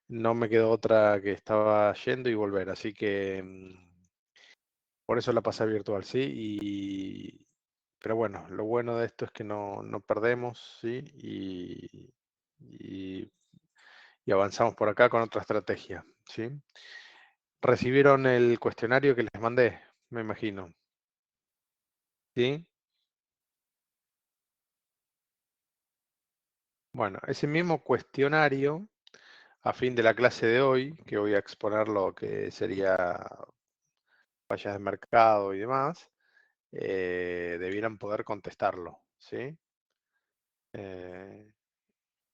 no me quedó otra que estaba yendo y volver, así que por eso la pasé virtual, ¿sí? Pero bueno, lo bueno de esto es que no perdemos, ¿sí? Y, y avanzamos por acá con otra estrategia, ¿sí? Recibieron el cuestionario que les mandé, me imagino, ¿sí? Bueno, ese mismo cuestionario, a fin de la clase de hoy, que voy a exponer lo que sería fallas de mercado y demás, debieran poder contestarlo, ¿sí? Eh,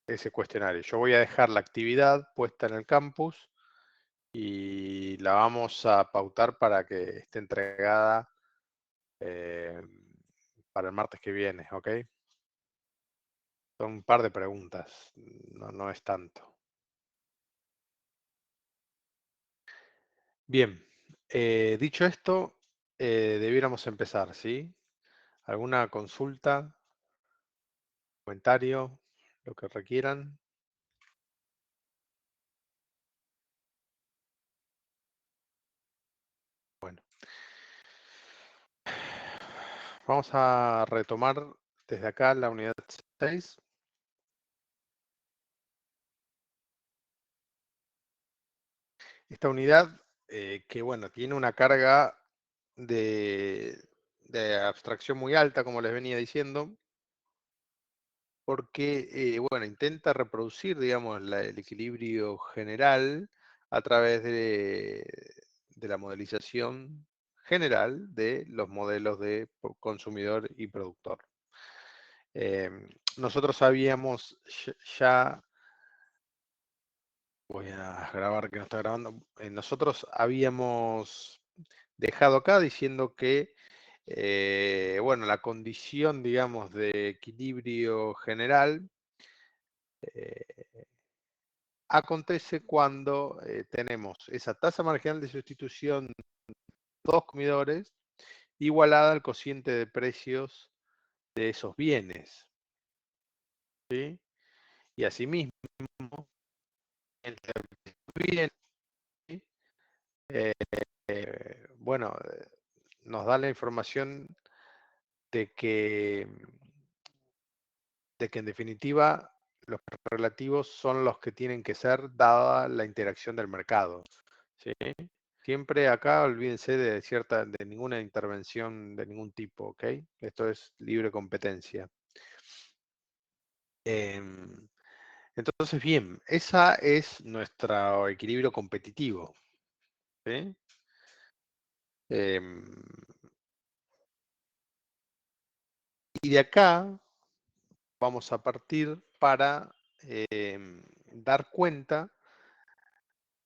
ese cuestionario. Yo voy a dejar la actividad puesta en el campus y la vamos a pautar para que esté entregada eh, para el martes que viene, ¿ok? Son un par de preguntas, no es tanto. Bien, dicho esto, debiéramos empezar, ¿sí? ¿Alguna consulta, comentario, lo que requieran? Bueno, vamos a retomar desde acá la unidad 6. Esta unidad, que bueno, tiene una carga de, de abstracción muy alta, como les venía diciendo, porque, bueno, intenta reproducir, digamos, el equilibrio general a través de la modelización general de los modelos de consumidor y productor. Nosotros habíamos ya, voy a grabar que no está grabando, nosotros habíamos dejado acá diciendo que, bueno, la condición, digamos, de equilibrio general acontece cuando tenemos esa tasa marginal de sustitución de dos consumidores igualada al cociente de precios de esos bienes, ¿sí? Y asimismo, entre los bienes, ¿sí? eh, bueno, nos da la información de que en definitiva los relativos son los que tienen que ser dada la interacción del mercado, ¿sí? Siempre acá olvídense de ninguna intervención de ningún tipo, ¿ok? Esto es libre competencia. Em, entonces, bien, esa es nuestro equilibrio competitivo, ¿sí? Em, y de acá vamos a partir para dar cuenta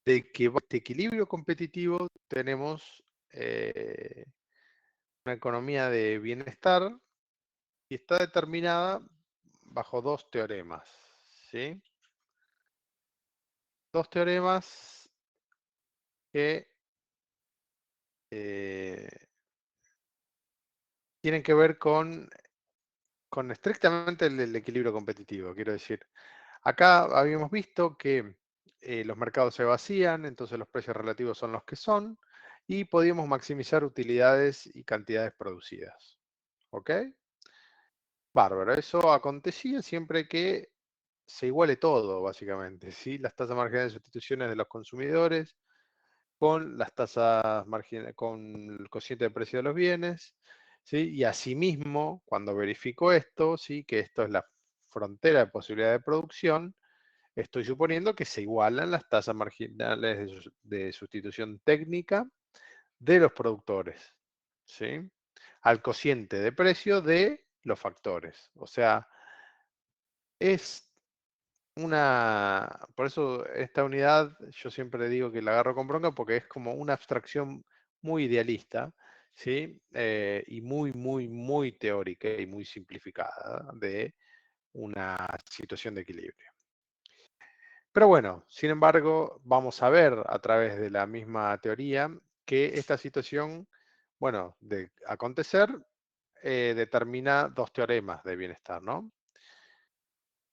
de que este equilibrio competitivo tenemos una economía de bienestar y está determinada bajo dos teoremas, ¿sí? Dos teoremas que eh, tienen que ver con estrictamente el equilibrio competitivo, quiero decir. Acá habíamos visto que los mercados se vacían, entonces los precios relativos son los que son, y podíamos maximizar utilidades y cantidades producidas. ¿Ok? Bárbaro, eso acontecía siempre que se iguale todo, básicamente, ¿sí? Las tasas marginales de sustituciones de los consumidores con las tasas marginales, con el cociente de precio de los bienes, ¿sí? Y asimismo, cuando verifico esto, ¿sí? Que esto es la frontera de posibilidad de producción, estoy suponiendo que se igualan las tasas marginales de sustitución técnica de los productores, ¿sí? Al cociente de precio de los factores. O sea, es por eso esta unidad yo siempre digo que la agarro con bronca porque es como una abstracción muy idealista, ¿sí? Y muy teórica y muy simplificada de una situación de equilibrio. Pero bueno, sin embargo, vamos a ver a través de la misma teoría que esta situación, bueno, de acontecer, determina dos teoremas de bienestar, ¿no?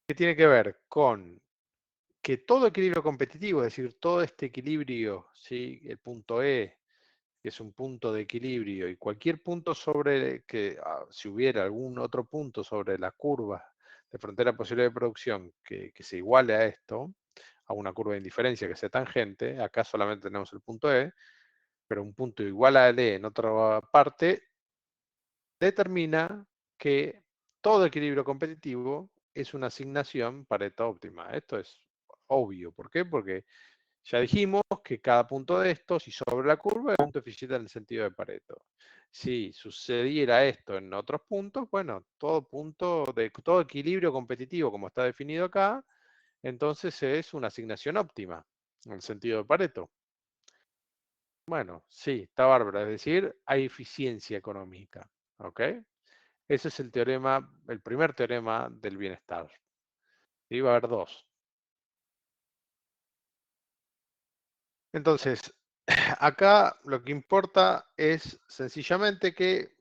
Que tiene que ver con que todo equilibrio competitivo, es decir, todo este equilibrio, ¿sí? El punto E, que es un punto de equilibrio, y cualquier punto sobre que, si hubiera algún otro punto sobre la curva de frontera de posibilidad de producción que se iguale a esto, a una curva de indiferencia que sea tangente, acá solamente tenemos el punto E, pero un punto igual a E en otra parte, determina que todo equilibrio competitivo es una asignación Pareto óptima. Esto es obvio. ¿Por qué? Porque ya dijimos que cada punto de estos, y sobre la curva, es un punto eficiente en el sentido de Pareto. Si sucediera esto en otros puntos, bueno, todo punto de todo equilibrio competitivo, como está definido acá, entonces es una asignación óptima en el sentido de Pareto. Bueno, sí, está bárbaro. Es decir, hay eficiencia económica. ¿Ok? Ese es el teorema, el primer teorema del bienestar. Y va a haber dos. Entonces, acá lo que importa es sencillamente que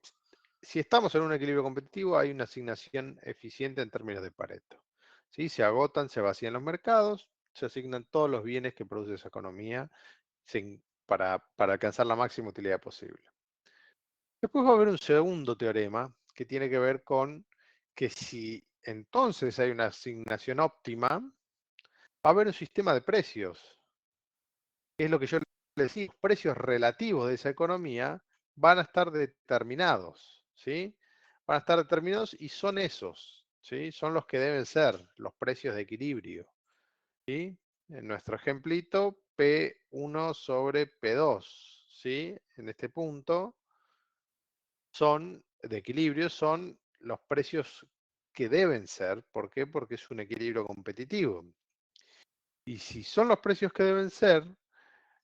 si estamos en un equilibrio competitivo, hay una asignación eficiente en términos de Pareto. ¿Sí? Se agotan, se vacían los mercados, se asignan todos los bienes que produce esa economía para alcanzar la máxima utilidad posible. Después va a haber un segundo teorema que tiene que ver con que si entonces hay una asignación óptima, va a haber un sistema de precios, que es lo que yo le decía, los precios relativos de esa economía van a estar determinados, ¿sí? Van a estar determinados y son esos, ¿sí? Son los que deben ser los precios de equilibrio, ¿sí? En nuestro ejemplito, P1 sobre P2, ¿sí? En este punto son de equilibrio, son los precios que deben ser. ¿Por qué? Porque es un equilibrio competitivo. Y si son los precios que deben ser,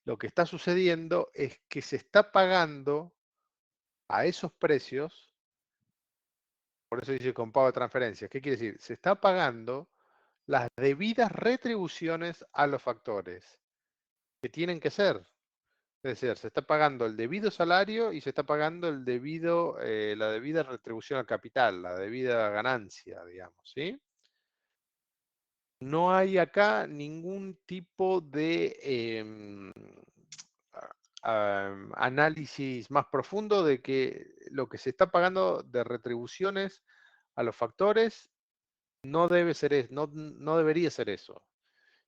lo que está sucediendo es que se está pagando a esos precios, por eso dice con pago de transferencias. ¿Qué quiere decir? Se está pagando las debidas retribuciones a los factores que tienen que ser. Es decir, se está pagando el debido salario y se está pagando la debida retribución al capital, la debida ganancia, digamos, ¿sí? No hay acá ningún tipo de análisis más profundo de que lo que se está pagando de retribuciones a los factores no debe ser, no debería ser eso.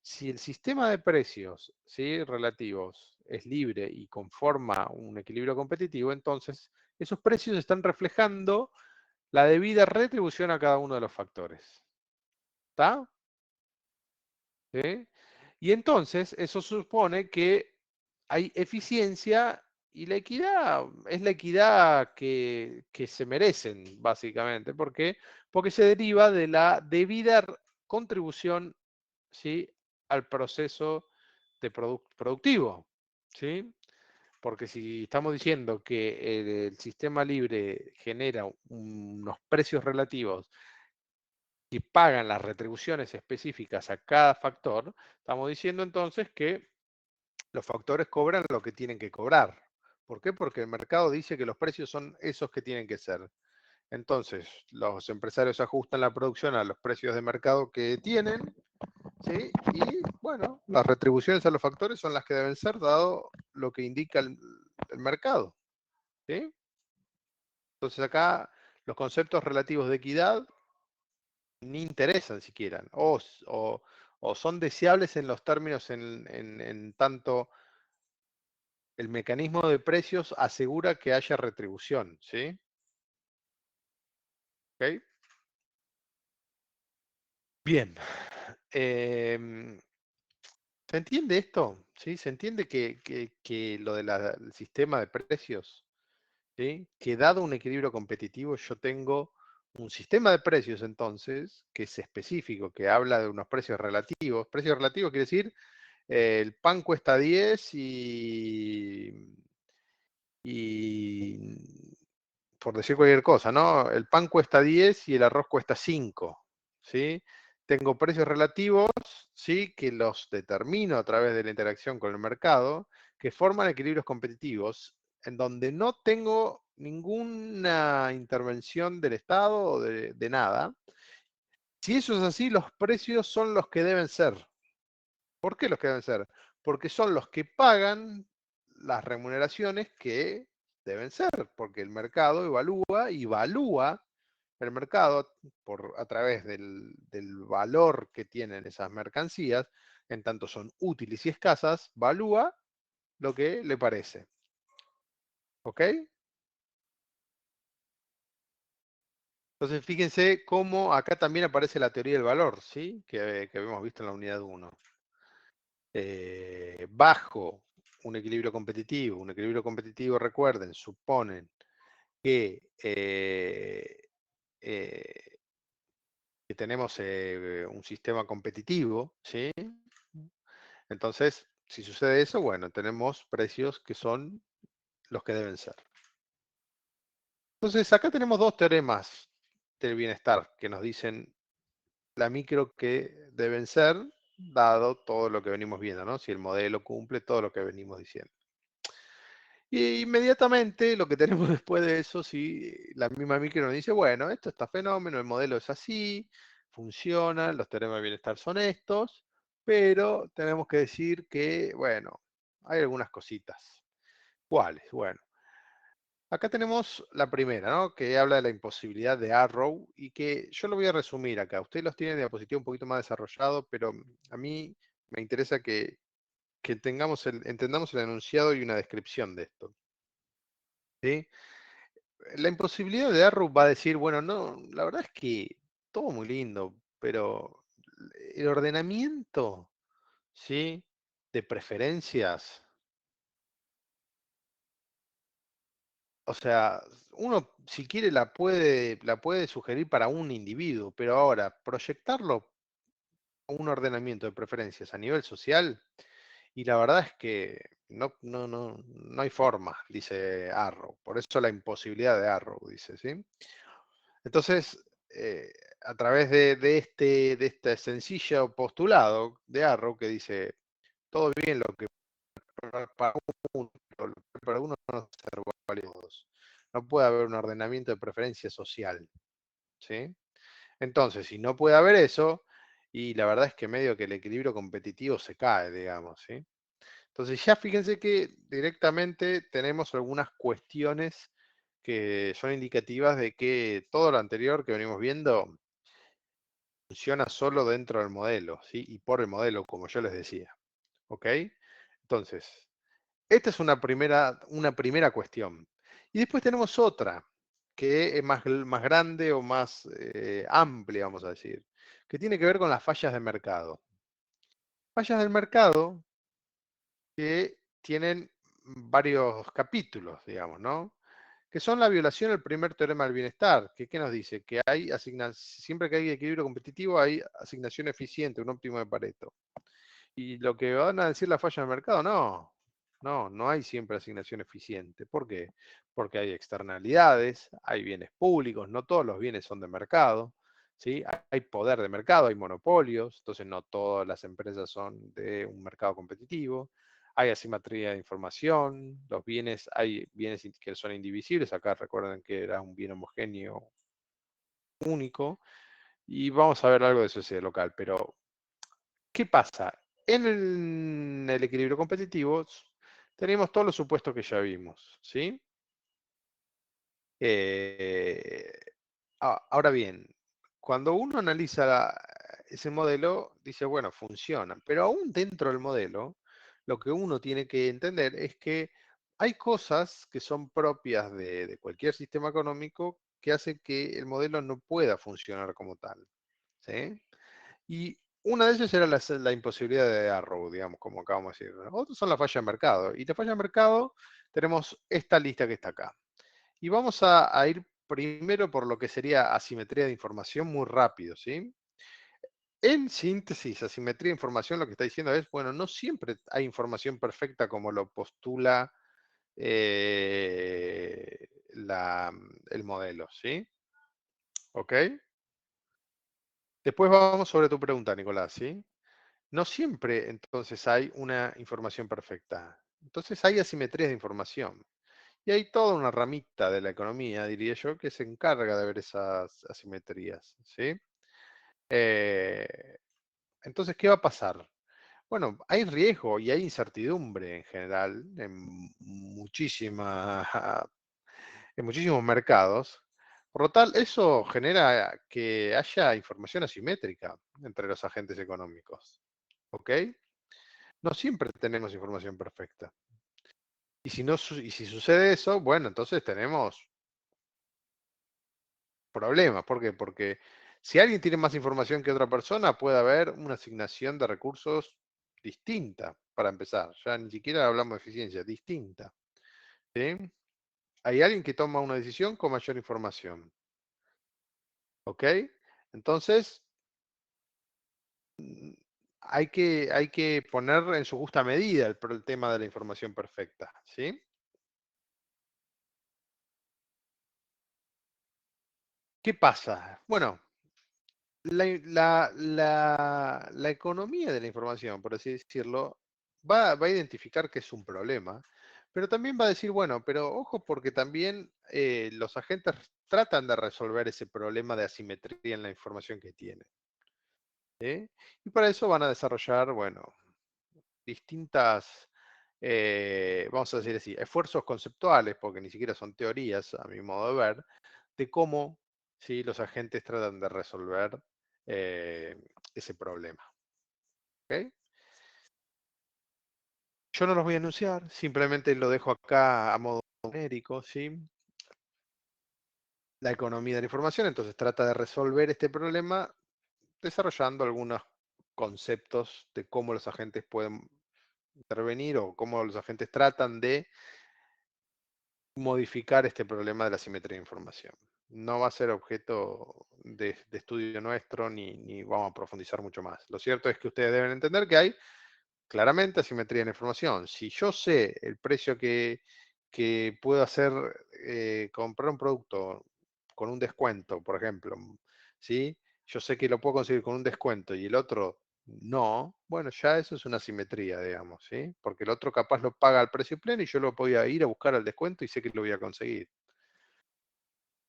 Si el sistema de precios, ¿sí? Relativos es libre y conforma un equilibrio competitivo, entonces esos precios están reflejando la debida retribución a cada uno de los factores. ¿Está? ¿Sí? Y entonces eso supone que hay eficiencia y la equidad es la equidad que se merecen, básicamente. ¿Por qué? Porque se deriva de la debida contribución, ¿sí? Al proceso de productivo. ¿Sí? Porque si estamos diciendo que el sistema libre genera unos precios relativos y pagan las retribuciones específicas a cada factor, estamos diciendo entonces que los factores cobran lo que tienen que cobrar. ¿Por qué? Porque el mercado dice que los precios son esos que tienen que ser. Entonces, los empresarios ajustan la producción a los precios de mercado que tienen, ¿sí? Y bueno, las retribuciones a los factores son las que deben ser, dado lo que indica el mercado, ¿sí? Entonces acá los conceptos relativos de equidad ni interesan siquiera, o son deseables en los términos en tanto el mecanismo de precios asegura que haya retribución, ¿sí? ¿Ok? Bien. ¿Se entiende esto? ¿Sí? ¿Se entiende que lo del sistema de precios, ¿sí? Que dado un equilibrio competitivo, yo tengo un sistema de precios entonces, que es específico, que habla de unos precios relativos. Precios relativos quiere decir, el pan cuesta 10 y por decir cualquier cosa, ¿no? El pan cuesta 10 y el arroz cuesta 5, ¿sí? Tengo precios relativos, ¿sí? Que los determino a través de la interacción con el mercado, que forman equilibrios competitivos, en donde no tengo ninguna intervención del Estado o de nada. Si eso es así, los precios son los que deben ser. ¿Por qué los que deben ser? Porque son los que pagan las remuneraciones que deben ser, porque el mercado evalúa el mercado a través del valor que tienen esas mercancías, en tanto son útiles y escasas, valúa lo que le parece. ¿Ok? Entonces fíjense cómo acá también aparece la teoría del valor, ¿sí? Que habíamos visto en la unidad 1. Bajo un equilibrio competitivo, recuerden, suponen que, eh, que tenemos un sistema competitivo, ¿sí? Entonces, si sucede eso, bueno, tenemos precios que son los que deben ser. Entonces, acá tenemos dos teoremas del bienestar que nos dicen la micro que deben ser, dado todo lo que venimos viendo, ¿no? Si el modelo cumple todo lo que venimos diciendo. Y inmediatamente lo que tenemos después de eso, si la misma micro nos dice, bueno, esto está fenómeno, el modelo es así, funciona, los teoremas de bienestar son estos, pero tenemos que decir que, bueno, hay algunas cositas. ¿Cuáles? Bueno, acá tenemos la primera, ¿no? Que habla de la imposibilidad de Arrow y que yo lo voy a resumir acá. Ustedes los tienen de diapositiva un poquito más desarrollado, pero a mí me interesa que entendamos el enunciado y una descripción de esto. ¿Sí? La imposibilidad de Arrow va a decir, bueno, no, la verdad es que todo muy lindo, pero el ordenamiento, ¿sí? De preferencias, o sea, uno si quiere la puede sugerir para un individuo, pero ahora proyectarlo a un ordenamiento de preferencias a nivel social, y la verdad es que no hay forma, dice Arrow. Por eso la imposibilidad de Arrow, dice, ¿sí? Entonces, a través de este sencillo postulado de Arrow que dice, todo bien lo que para uno, lo que para uno no ser válidos. No puede haber un ordenamiento de preferencia social, ¿sí? Entonces, si no puede haber eso, y la verdad es que medio que el equilibrio competitivo se cae, digamos, ¿sí? Entonces ya fíjense que directamente tenemos algunas cuestiones que son indicativas de que todo lo anterior que venimos viendo funciona solo dentro del modelo, ¿sí? Y por el modelo, como yo les decía. ¿Ok? Entonces, esta es una primera cuestión. Y después tenemos otra, que es más grande o más amplia, vamos a decir, que tiene que ver con las fallas de mercado. Fallas del mercado que tienen varios capítulos, digamos, ¿no? Que son la violación del primer teorema del bienestar, que ¿qué nos dice? Que siempre que hay equilibrio competitivo hay asignación eficiente, un óptimo de Pareto. Y lo que van a decir la falla del mercado, no hay siempre asignación eficiente. ¿Por qué? Porque hay externalidades, hay bienes públicos, no todos los bienes son de mercado, ¿sí? Hay poder de mercado, hay monopolios, entonces no todas las empresas son de un mercado competitivo. Hay asimetría de información, hay bienes que son indivisibles, acá recuerden que era un bien homogéneo único, y vamos a ver algo de sociedad local, pero ¿qué pasa? En el equilibrio competitivo tenemos todos los supuestos que ya vimos, ¿sí? Eh, ahora bien, cuando uno analiza ese modelo, dice, bueno, funciona, pero aún dentro del modelo, lo que uno tiene que entender es que hay cosas que son propias de cualquier sistema económico que hace que el modelo no pueda funcionar como tal, ¿sí? Y una de ellas era la imposibilidad de Arrow, digamos, como acabamos de decir. Otras son las fallas de mercado. Y la falla de mercado tenemos esta lista que está acá. Y vamos a ir primero por lo que sería asimetría de información muy rápido, ¿sí? En síntesis, asimetría de información lo que está diciendo es, bueno, no siempre hay información perfecta como lo postula el modelo, ¿sí? ¿Ok? Después vamos sobre tu pregunta, Nicolás, ¿sí? No siempre entonces hay una información perfecta. Entonces hay asimetrías de información. Y hay toda una ramita de la economía, diría yo, que se encarga de ver esas asimetrías, ¿sí? Eh, entonces, ¿qué va a pasar? Bueno, hay riesgo y hay incertidumbre en general en muchísimos mercados. Por lo tal, eso genera que haya información asimétrica entre los agentes económicos. ¿Ok? No siempre tenemos información perfecta. Y si, no, y si sucede eso, bueno, entonces tenemos problemas. ¿Por qué? Porque si alguien tiene más información que otra persona, puede haber una asignación de recursos distinta, para empezar. Ya ni siquiera hablamos de eficiencia, distinta. ¿Sí? Hay alguien que toma una decisión con mayor información. ¿Ok? Entonces, mm, hay que poner en su justa medida el tema de la información perfecta. ¿Sí? ¿Qué pasa? Bueno, la economía de la información, por así decirlo, va a identificar que es un problema, pero también va a decir, bueno, pero ojo porque también los agentes tratan de resolver ese problema de asimetría en la información que tienen. ¿Sí? Y para eso van a desarrollar, bueno, distintas, vamos a decir así, esfuerzos conceptuales, porque ni siquiera son teorías, a mi modo de ver, de cómo, ¿sí?, los agentes tratan de resolver eh, ese problema. ¿Ok? Yo no los voy a anunciar, simplemente lo dejo acá a modo genérico, ¿sí? La economía de la información, entonces trata de resolver este problema desarrollando algunos conceptos de cómo los agentes pueden intervenir o cómo los agentes tratan de modificar este problema de la simetría de información. No va a ser objeto de estudio nuestro ni vamos a profundizar mucho más. Lo cierto es que ustedes deben entender que hay claramente asimetría en la información. Si yo sé el precio que puedo hacer, comprar un producto con un descuento, por ejemplo, ¿sí? Yo sé que lo puedo conseguir con un descuento y el otro no, bueno, ya eso es una asimetría, digamos, ¿sí? Porque el otro capaz lo paga al precio pleno y yo lo voy a ir a buscar al descuento y sé que lo voy a conseguir.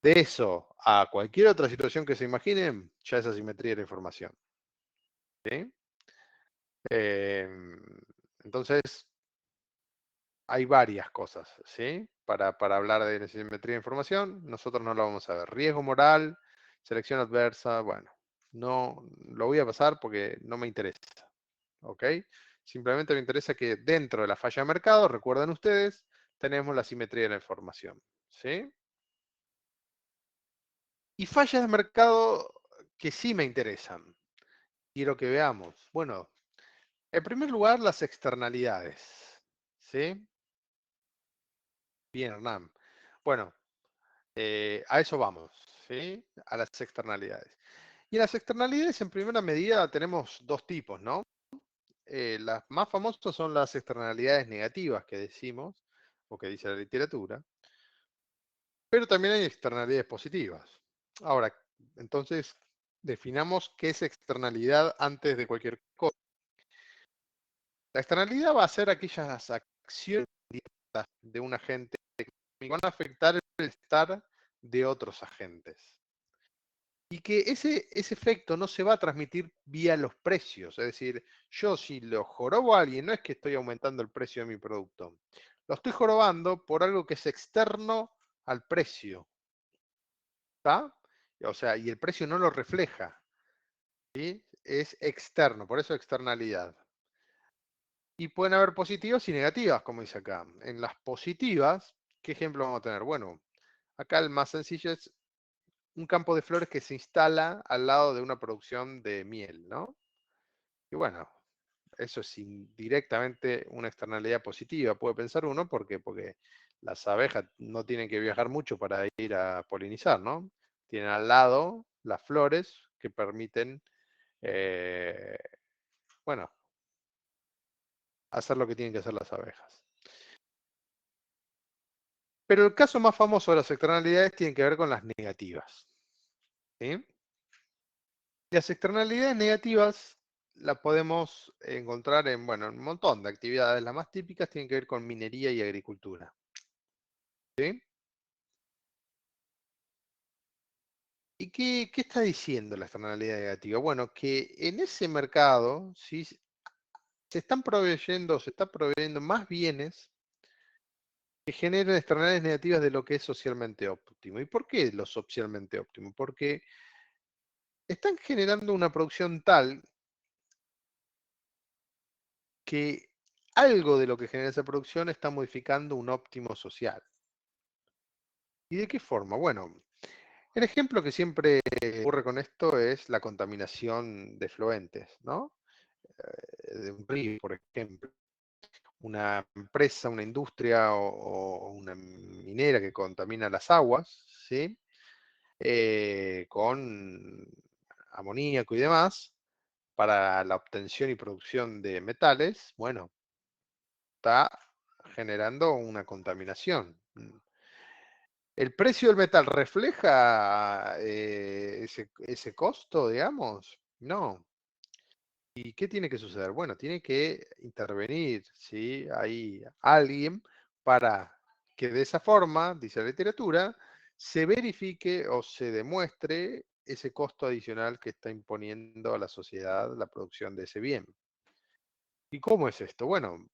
De eso a cualquier otra situación que se imaginen, ya es asimetría de la información, ¿sí? Em, entonces, hay varias cosas, ¿sí? Para hablar de simetría de información, nosotros no lo vamos a ver. Riesgo moral, selección adversa, bueno, no lo voy a pasar porque no me interesa, ¿ok? Simplemente me interesa que dentro de la falla de mercado, recuerden ustedes, tenemos la simetría de la información, ¿sí? Y fallas de mercado que sí me interesan. Quiero que veamos. Bueno, en primer lugar, las externalidades, ¿sí? Bien, Hernán. Bueno, a eso vamos, ¿sí? A las externalidades. Y en las externalidades, en primera medida, tenemos dos tipos, ¿no? Las más famosas son las externalidades negativas que decimos, o que dice la literatura, pero también hay externalidades positivas. Ahora, entonces, definamos qué es externalidad antes de cualquier cosa. La externalidad va a ser aquellas acciones de un agente que van a afectar el estar de otros agentes. Y que ese efecto no se va a transmitir vía los precios. Es decir, yo si lo jorobo a alguien, no es que estoy aumentando el precio de mi producto. Lo estoy jorobando por algo que es externo al precio. ¿Está? O sea, y el precio no lo refleja. ¿Sí? Es externo, por eso externalidad. Y pueden haber positivas y negativas, como dice acá. En las positivas, ¿qué ejemplo vamos a tener? Bueno, acá el más sencillo es un campo de flores que se instala al lado de una producción de miel, ¿no? Y bueno, eso es directamente una externalidad positiva, puede pensar uno, porque las abejas no tienen que viajar mucho para ir a polinizar, ¿no? Tienen al lado las flores que permiten, eh, bueno, hacer lo que tienen que hacer las abejas. Pero el caso más famoso de las externalidades tiene que ver con las negativas, ¿sí? Las externalidades negativas las podemos encontrar en, bueno, en un montón de actividades. Las más típicas tienen que ver con minería y agricultura, ¿sí? ¿Y qué está diciendo la externalidad negativa? Bueno, que en ese mercado, ¿sí?, se está proveyendo más bienes que generen externalidades negativas de lo que es socialmente óptimo. ¿Y por qué lo socialmente óptimo? Porque están generando una producción tal que algo de lo que genera esa producción está modificando un óptimo social. ¿Y de qué forma? Bueno, el ejemplo que siempre ocurre con esto es la contaminación de efluentes, ¿no? De un río, por ejemplo. Una empresa, una industria o una minera que contamina las aguas, ¿sí? Con amoníaco y demás, para la obtención y producción de metales, bueno, está generando una contaminación. ¿El precio del metal refleja ese costo, digamos? No. ¿Y qué tiene que suceder? Bueno, tiene que intervenir, ¿sí? Hay alguien para que de esa forma, dice la literatura, se verifique o se demuestre ese costo adicional que está imponiendo a la sociedad la producción de ese bien. ¿Y cómo es esto? Bueno,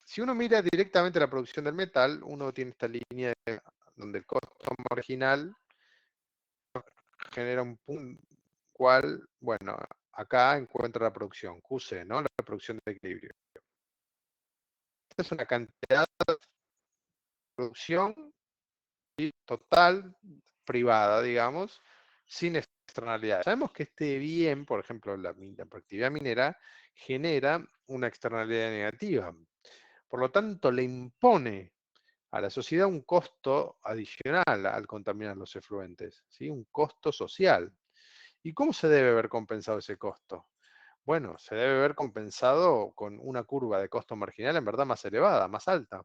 si uno mira directamente la producción del metal, uno tiene esta línea donde el costo marginal genera un punto cual, bueno, acá encuentra la producción, QC, ¿no? La producción de equilibrio. Esta es una cantidad de producción total, privada, digamos, sin externalidad. Sabemos que este bien, por ejemplo, la actividad minera, genera una externalidad negativa. Por lo tanto, le impone a la sociedad un costo adicional al contaminar los efluentes, ¿sí? Un costo social. ¿Y cómo se debe ver compensado ese costo? Bueno, se debe ver compensado con una curva de costo marginal en verdad más elevada, más alta,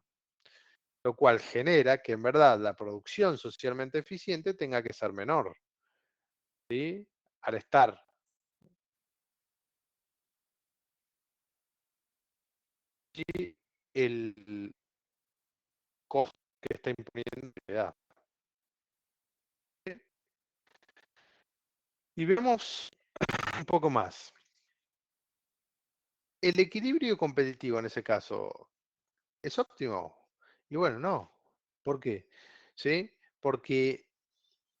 lo cual genera que en verdad la producción socialmente eficiente tenga que ser menor, ¿sí? Al estar allí el costo que está imponiendo la sociedad. Y vemos un poco más. El equilibrio competitivo en ese caso, ¿es óptimo? Y bueno, no. ¿Por qué? ¿Sí? Porque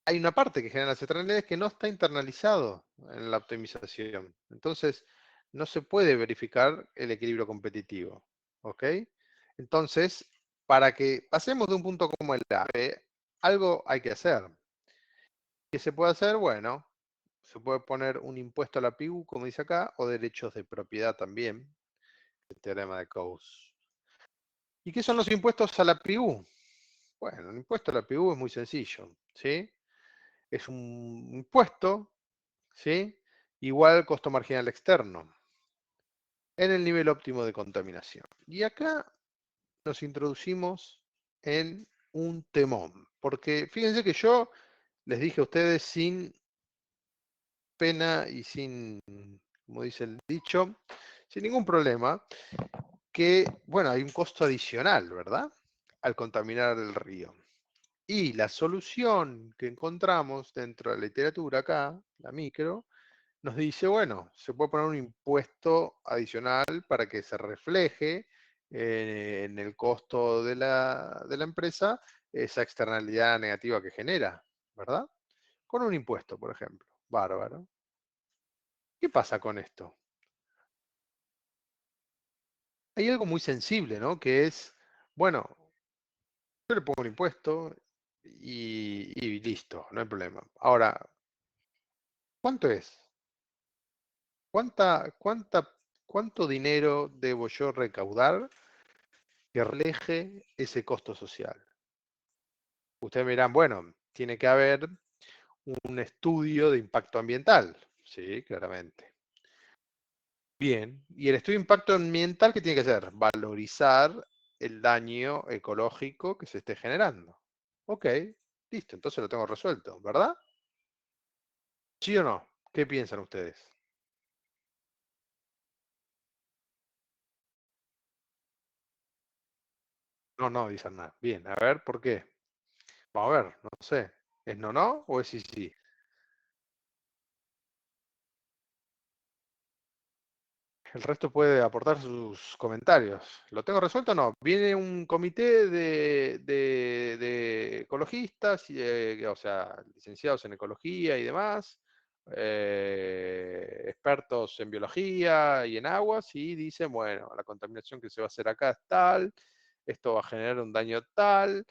hay una parte que genera las externalidades que no está internalizado en la optimización. Entonces, no se puede verificar el equilibrio competitivo. ¿Ok? Entonces, para que pasemos de un punto como el A, algo hay que hacer. ¿Qué se puede hacer? Bueno, se puede poner un impuesto a la PIU, como dice acá, o derechos de propiedad también, el teorema de Coase. ¿Y qué son los impuestos a la PIU? Bueno, el impuesto a la PIU es muy sencillo, ¿sí? Es un impuesto, ¿sí? Igual costo marginal externo en el nivel óptimo de contaminación. Y acá nos introducimos en un temón, porque fíjense que yo les dije a ustedes sin pena y sin, como dice el dicho, sin ningún problema, que, bueno, hay un costo adicional, ¿verdad? Al contaminar el río. Y la solución que encontramos dentro de la literatura acá, la micro, nos dice, bueno, se puede poner un impuesto adicional para que se refleje en el costo de la empresa esa externalidad negativa que genera, ¿verdad? Con un impuesto, por ejemplo. Bárbaro. ¿Qué pasa con esto? Hay algo muy sensible, ¿no? Que es, bueno, yo le pongo un impuesto y listo, no hay problema. Ahora, ¿cuánto es? ¿Cuánto dinero debo yo recaudar que refleje ese costo social? Ustedes me dirán, bueno, tiene que haber un estudio de impacto ambiental. Sí, claramente. Bien, y el estudio de impacto ambiental, ¿qué tiene que hacer? Valorizar el daño ecológico que se esté generando. Ok, listo, entonces lo tengo resuelto, ¿verdad? ¿Sí o no? ¿Qué piensan ustedes? No, no, dicen nada. Bien, a ver, ¿por qué? Vamos a ver, no sé. ¿Es no, no o es sí, sí? El resto puede aportar sus comentarios. ¿Lo tengo resuelto o no? Viene un comité de ecologistas, o sea, licenciados en ecología y demás, expertos en biología y en aguas, y dicen, bueno, la contaminación que se va a hacer acá es tal, esto va a generar un daño tal,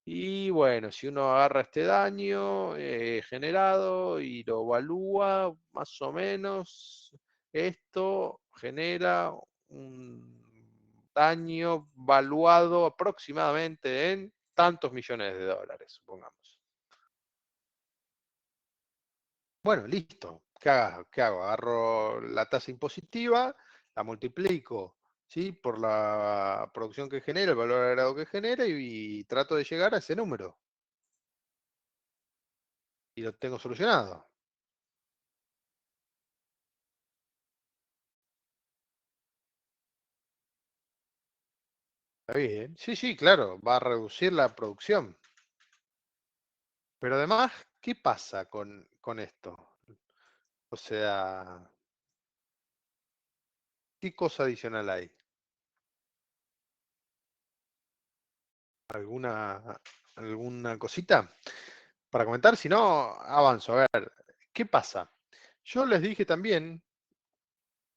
y bueno, si uno agarra este daño generado y lo evalúa más o menos, esto genera un daño valuado aproximadamente en tantos millones de dólares, supongamos. Bueno, listo. ¿Qué hago? Agarro la tasa impositiva, la multiplico, ¿sí? Por la producción que genera, el valor agregado que genera y trato de llegar a ese número. Y lo tengo solucionado. Está bien. Sí, sí, claro, va a reducir la producción. Pero además, ¿qué pasa con esto? O sea, ¿qué cosa adicional hay? ¿Alguna cosita para comentar? Si no, avanzo. A ver, ¿qué pasa? Yo les dije también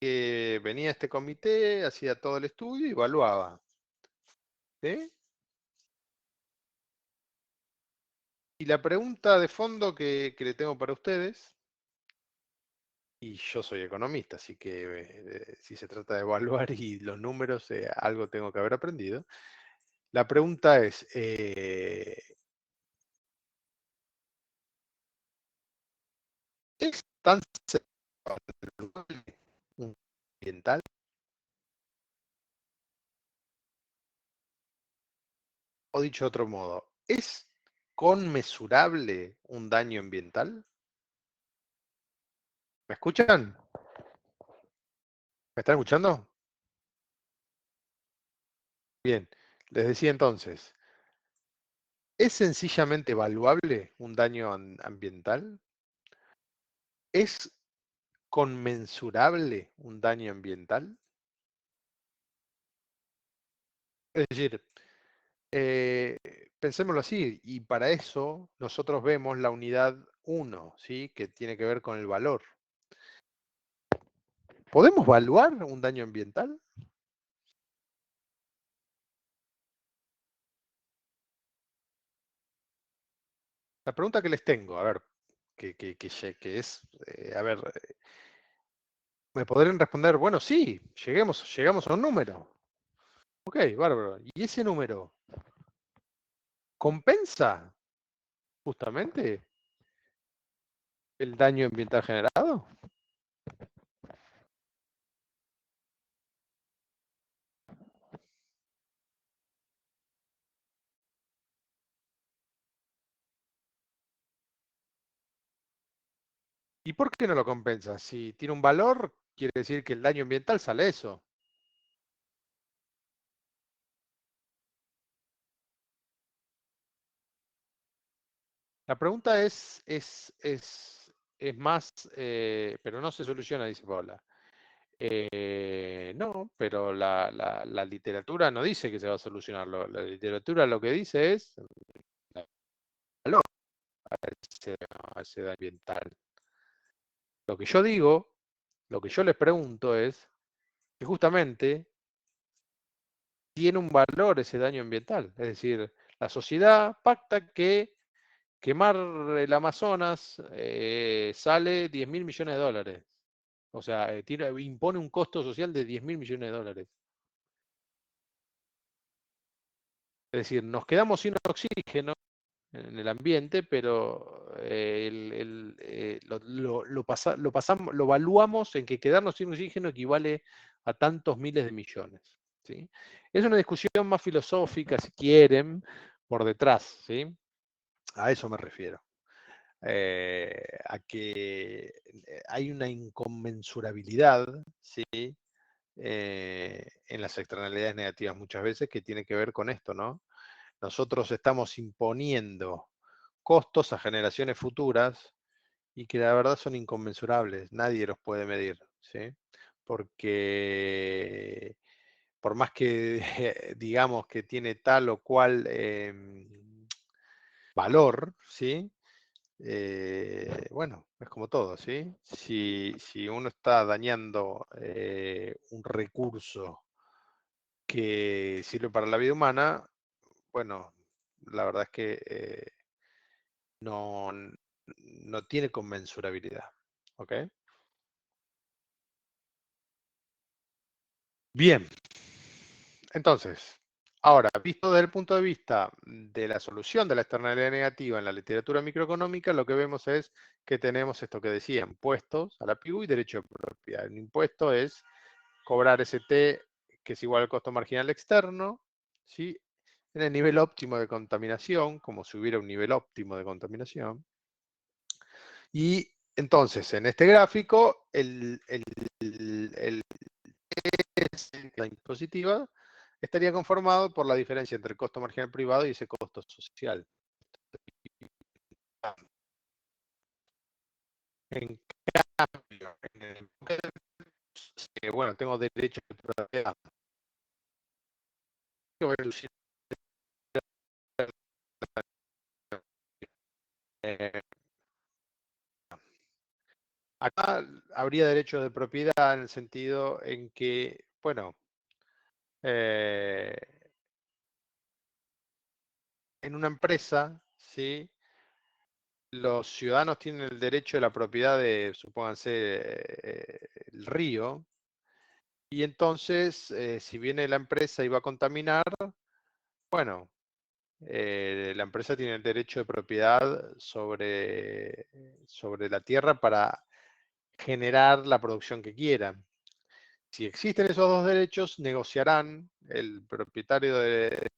que venía este comité, hacía todo el estudio y evaluaba. ¿Sí? Y la pregunta de fondo que le tengo para ustedes, y yo soy economista, así que si se trata de evaluar y los números, algo tengo que haber aprendido. La pregunta ¿es tan ambiental? O dicho de otro modo, ¿es conmensurable un daño ambiental? ¿Me escuchan? ¿Me están escuchando? Bien, les decía entonces, ¿es sencillamente evaluable un daño ambiental? ¿Es conmensurable un daño ambiental? Es decir, eh, pensémoslo así, y para eso nosotros vemos la unidad uno, ¿sí? Que tiene que ver con el valor. ¿Podemos evaluar un daño ambiental? La pregunta que les tengo, a ver, que es, a ver, me podrían responder, bueno, sí, llegamos a un número. Ok, bárbaro. ¿Y ese número compensa justamente el daño ambiental generado? ¿Y por qué no lo compensa? Si tiene un valor, quiere decir que el daño ambiental sale eso. La pregunta es más, pero no se soluciona, dice Paula. No, pero la literatura no dice que se va a solucionar. La literatura lo que dice es valor a ese daño ambiental. Lo que yo digo, lo que yo les pregunto es que justamente tiene un valor ese daño ambiental. Es decir, la sociedad pacta que quemar el Amazonas sale 10 mil millones de dólares. O sea, impone un costo social de 10 mil millones de dólares. Es decir, nos quedamos sin oxígeno en el ambiente, pero lo evaluamos en que quedarnos sin oxígeno equivale a tantos miles de millones. ¿Sí? Es una discusión más filosófica, si quieren, por detrás. ¿Sí? A eso me refiero. A que hay una inconmensurabilidad, ¿sí? En las externalidades negativas muchas veces que tiene que ver con esto, ¿no? Nosotros estamos imponiendo costos a generaciones futuras y que la verdad son inconmensurables, nadie los puede medir, ¿sí? porque por más que digamos que tiene tal o cual valor, ¿sí? Bueno, es como todo, ¿sí? Si uno está dañando un recurso que sirve para la vida humana, bueno, la verdad es que no, no tiene conmensurabilidad, ¿ok? Bien, entonces, ahora, visto desde el punto de vista de la solución de la externalidad negativa en la literatura microeconómica, lo que vemos es que tenemos esto que decía, impuestos a la PIU y derecho de propiedad. Un impuesto es cobrar ST, que es igual al costo marginal externo, ¿sí? En el nivel óptimo de contaminación, como si hubiera un nivel óptimo de contaminación. Y entonces, en este gráfico, la impositiva estaría conformado por la diferencia entre el costo marginal privado y ese costo social. En cambio, en el bueno, tengo derecho de propiedad. Acá habría derecho de propiedad en el sentido en que, bueno, eh, en una empresa, ¿sí? Los ciudadanos tienen el derecho de la propiedad de, supónganse, el río, y entonces, si viene la empresa y va a contaminar, bueno, la empresa tiene el derecho de propiedad sobre la tierra para generar la producción que quiera. Si existen esos dos derechos, negociarán el propietario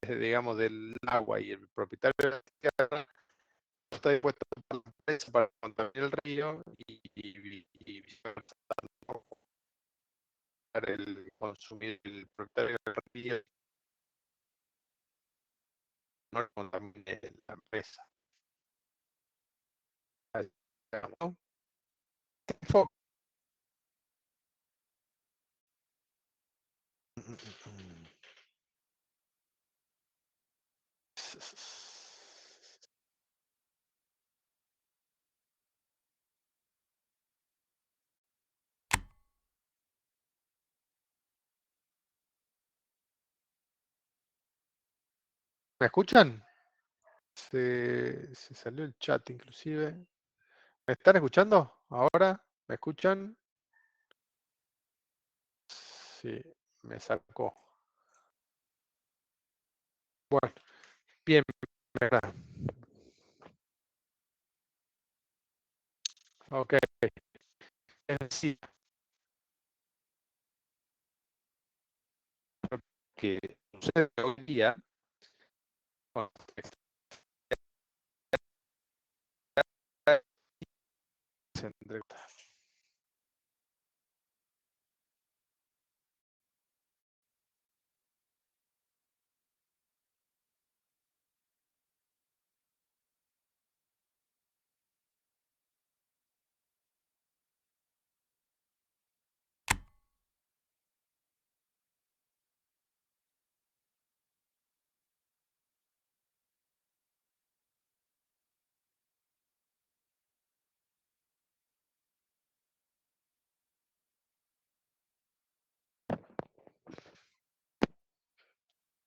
digamos, del agua y el propietario de la tierra está dispuesto a pagar la empresa para contaminar el río y el consumir el propietario del río no contamine la empresa. ¿No? ¿Me escuchan? Se salió el chat inclusive. ¿Me están escuchando ahora? ¿Me escuchan? Sí, me sacó. Bueno, bien, ¿verdad? Ok, es decir, que sucede hoy día, bueno,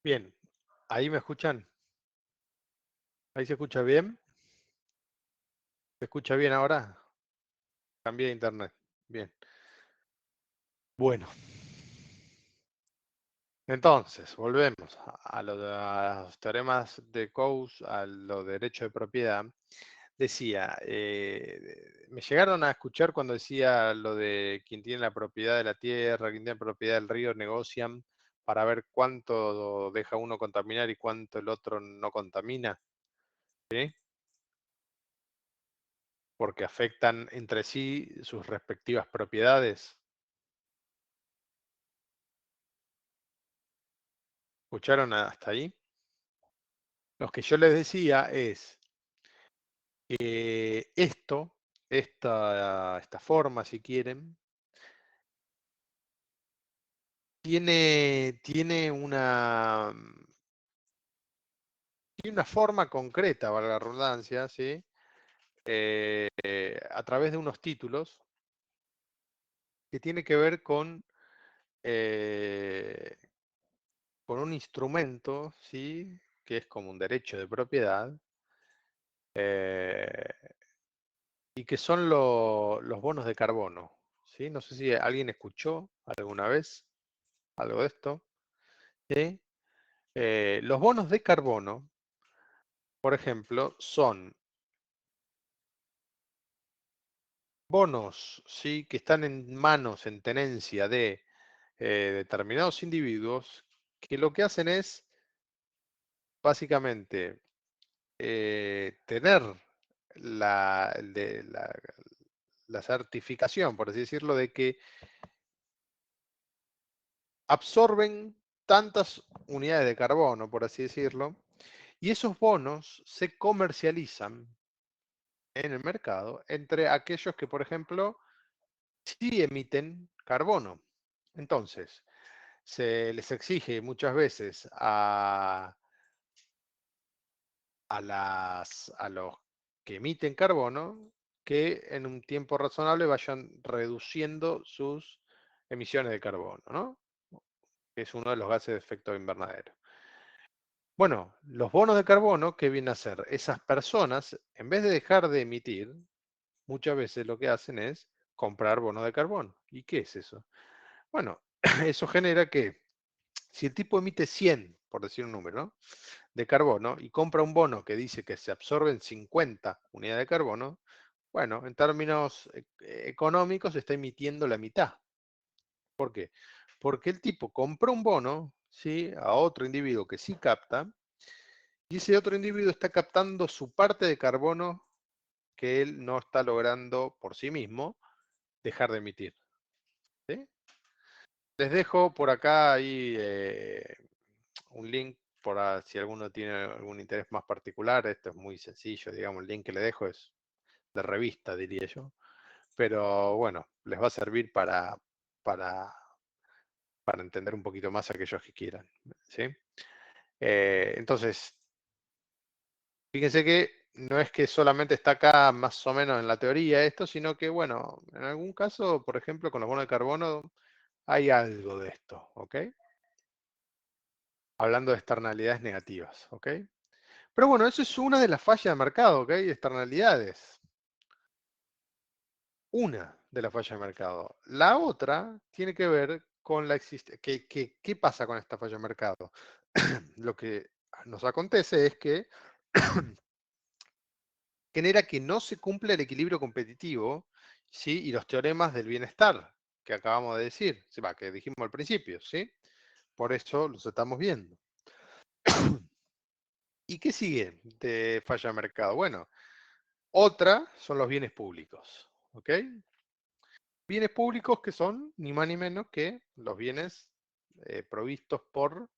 bien, ¿ahí me escuchan? ¿Ahí se escucha bien? ¿Se escucha bien ahora? Cambié de internet. Bien. Bueno, entonces, volvemos a los teoremas de Coase, a los derechos de propiedad. Decía, me llegaron a escuchar cuando decía lo de quien tiene la propiedad de la tierra, quien tiene propiedad del río, negocian para ver cuánto deja uno contaminar y cuánto el otro no contamina, ¿sí? Porque afectan entre sí sus respectivas propiedades. ¿Escucharon hasta ahí? Lo que yo les decía es que esta forma, si quieren, tiene una forma concreta, valga la redundancia, ¿sí? A través de unos títulos que tiene que ver eh, con un instrumento, ¿sí? Que es como un derecho de propiedad, eh, y que son los bonos de carbono, ¿sí? No sé si alguien escuchó alguna vez algo de esto, ¿sí? Los bonos de carbono, por ejemplo, son bonos, ¿sí? Que están en manos, en tenencia de determinados individuos, que lo que hacen es básicamente tener la certificación, por así decirlo, de que absorben tantas unidades de carbono, por así decirlo, y esos bonos se comercializan en el mercado entre aquellos que, por ejemplo, sí emiten carbono. Entonces, se les exige muchas veces a los que emiten carbono que en un tiempo razonable vayan reduciendo sus emisiones de carbono, ¿no? Que es uno de los gases de efecto invernadero. Bueno, los bonos de carbono, ¿qué vienen a hacer? Esas personas, en vez de dejar de emitir, muchas veces lo que hacen es comprar bonos de carbono. ¿Y qué es eso? Bueno, eso genera que si el tipo emite 100, por decir un número, ¿no? De carbono y compra un bono que dice que se absorben 50 unidades de carbono, bueno, en términos económicos está emitiendo la mitad. ¿Por qué? Porque el tipo compró un bono, ¿sí? A otro individuo que sí capta, y ese otro individuo está captando su parte de carbono que él no está logrando por sí mismo dejar de emitir. ¿Sí? Les dejo por acá ahí un link si alguno tiene algún interés más particular. Esto es muy sencillo, digamos, el link que le dejo es de revista, diría yo. Pero bueno, les va a servir para, para entender un poquito más a aquellos que quieran. ¿Sí? Entonces, fíjense que no es que solamente está acá más o menos en la teoría esto, sino que, bueno, en algún caso, por ejemplo, con los bonos de carbono, hay algo de esto, ¿ok? Hablando de externalidades negativas, ¿ok? Pero bueno, eso es una de las fallas de mercado, ¿ok? Externalidades. Una de las fallas de mercado. La otra tiene que ver con la existencia. ¿Qué pasa con esta falla de mercado? Lo que nos acontece es que genera que no se cumple el equilibrio competitivo, ¿sí? Y los teoremas del bienestar que acabamos de decir, que dijimos al principio, ¿sí? Por eso los estamos viendo. ¿Y qué sigue de falla de mercado? Bueno, otra son los bienes públicos, ¿ok? Bienes públicos que son ni más ni menos que los bienes provistos por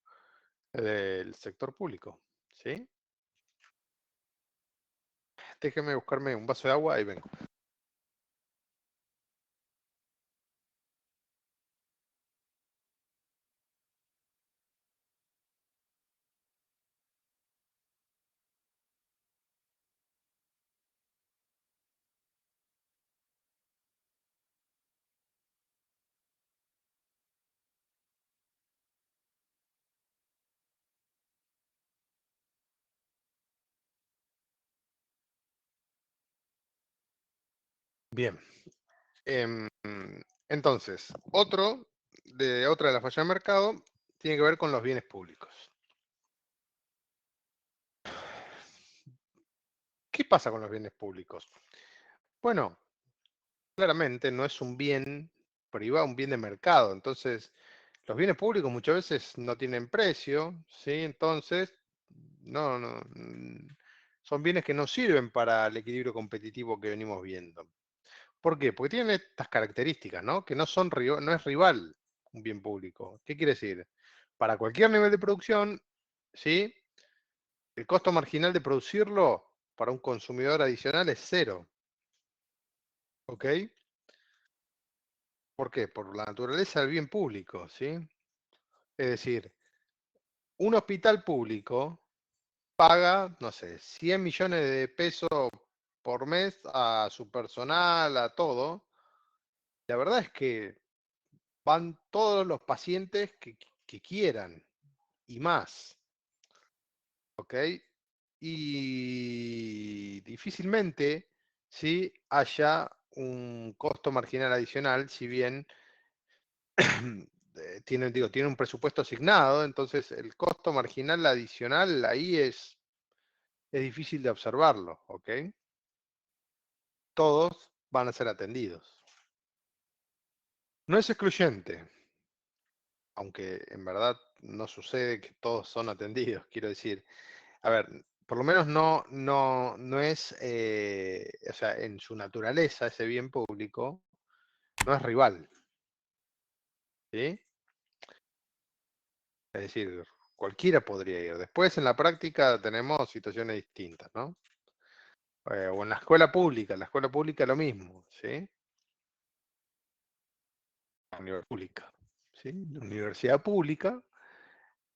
el sector público, ¿sí? Déjeme buscarme un vaso de agua y vengo. Bien. Em, entonces, otra de las fallas de mercado tiene que ver con los bienes públicos. ¿Qué pasa con los bienes públicos? Bueno, claramente no es un bien privado, un bien de mercado. Entonces, los bienes públicos muchas veces no tienen precio, ¿sí? Entonces, no, son bienes que no sirven para el equilibrio competitivo que venimos viendo. ¿Por qué? Porque tienen estas características, ¿no? Que no es rival un bien público. ¿Qué quiere decir? Para cualquier nivel de producción, ¿sí? El costo marginal de producirlo para un consumidor adicional es cero. ¿Ok? ¿Por qué? Por la naturaleza del bien público, ¿sí? Es decir, un hospital público paga, no sé, 100 millones de pesos por mes a su personal, a todo. La verdad es que van todos los pacientes que quieran y más, ¿ok? Y difícilmente, ¿sí?, haya un costo marginal adicional, si bien tiene un presupuesto asignado, entonces el costo marginal adicional ahí es difícil de observarlo, ¿ok? Todos van a ser atendidos. No es excluyente, aunque en verdad no sucede que todos son atendidos, quiero decir. A ver, por lo menos no es, o sea, en su naturaleza ese bien público no es rival, ¿sí? Es decir, cualquiera podría ir. Después en la práctica tenemos situaciones distintas, ¿no? O en la escuela pública lo mismo, ¿sí? La universidad pública, ¿sí? La universidad pública,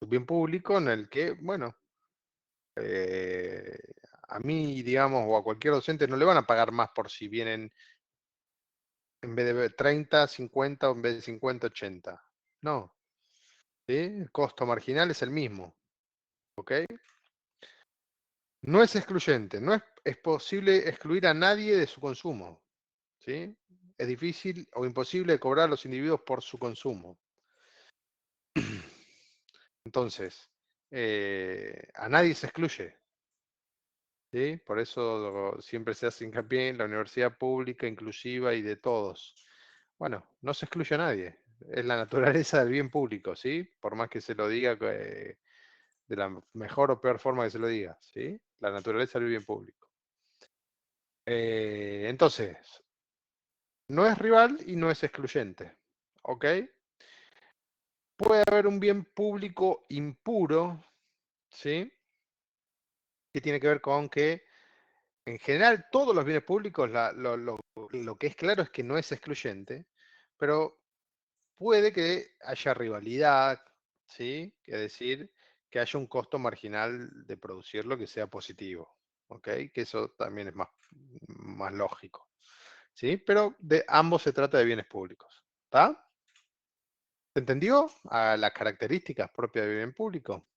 un bien público en el que, bueno, eh, a mí, digamos, o a cualquier docente no le van a pagar más por si vienen en vez de 30, 50 o en vez de 50, 80. No, ¿sí? El costo marginal es el mismo, ¿ok? No es excluyente, no es posible excluir a nadie de su consumo, ¿sí? Es difícil o imposible cobrar a los individuos por su consumo. Entonces, a nadie se excluye, ¿sí? Por eso siempre se hace hincapié en la universidad pública, inclusiva y de todos. Bueno, no se excluye a nadie, es la naturaleza del bien público, ¿sí? Por más que se lo diga de la mejor o peor forma que se lo diga, ¿sí? La naturaleza del bien público. Entonces, no es rival y no es excluyente, ¿ok? Puede haber un bien público impuro, ¿sí? Que tiene que ver con que, en general, todos los bienes públicos, lo que es claro es que no es excluyente, pero puede que haya rivalidad, ¿sí? Es decir, que haya un costo marginal de producirlo que sea positivo, ¿ok? Que eso también es más lógico, ¿sí? Pero de ambos se trata de bienes públicos, ¿está? ¿Se entendió? A las características propias del bien público.